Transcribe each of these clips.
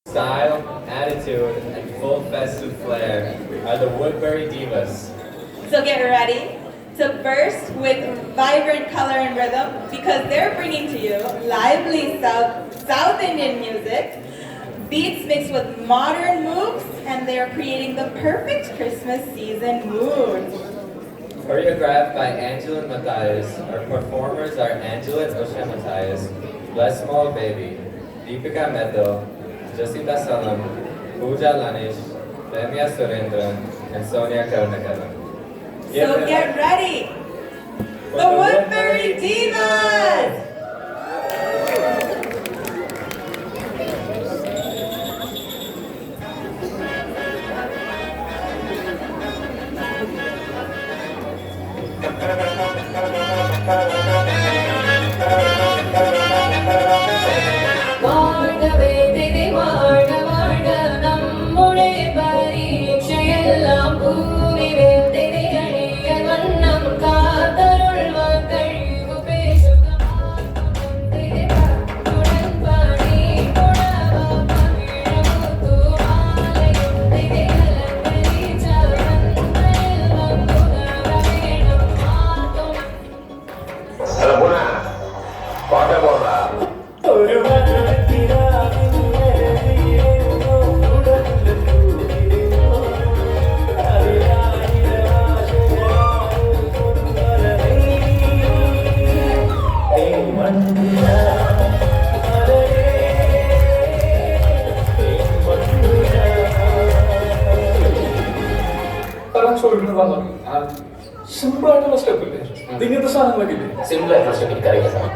Style, attitude, and full festive flair are the Woodbury Divas. So get ready to burst with vibrant color and rhythm because they're bringing to you lively South Indian music, beats mixed with modern moves, and they are creating the perfect Christmas season mood. Choreographed by Angelin Matthias, our performers are Angelin Osha Matthias, Bless Small Baby, Deepika Mehta, Jasita Salam, Pooja Lanish, Ramya Surendran, and Sonia Karnakaran. So get ready! The Woodbury Divas! Simple ആയിട്ടുള്ള step ഇല്ലേ ഇങ്ങനത്തെ സാധനങ്ങളൊക്കെ ഇല്ലേ simple ആയിട്ടുള്ള step എനിക്കറിയില്ല sir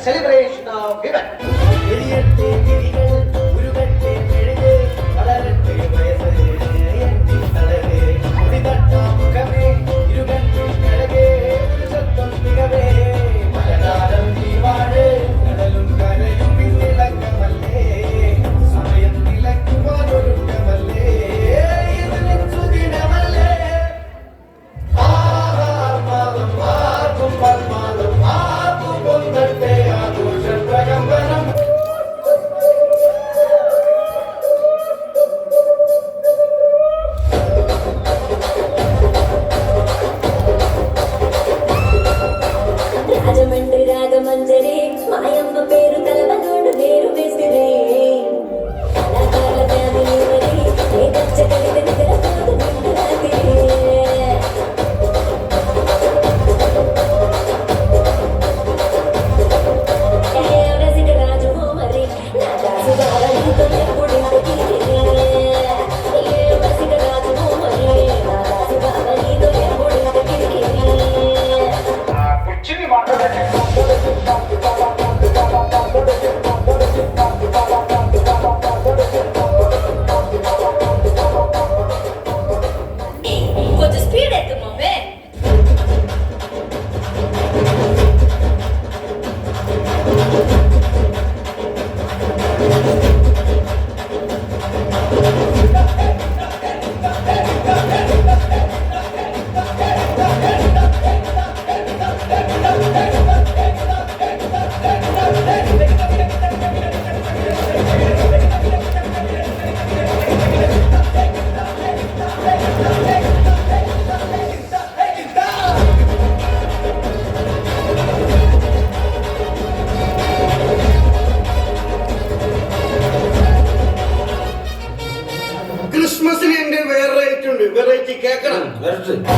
celebration of women. Christmas in India, variety, variety,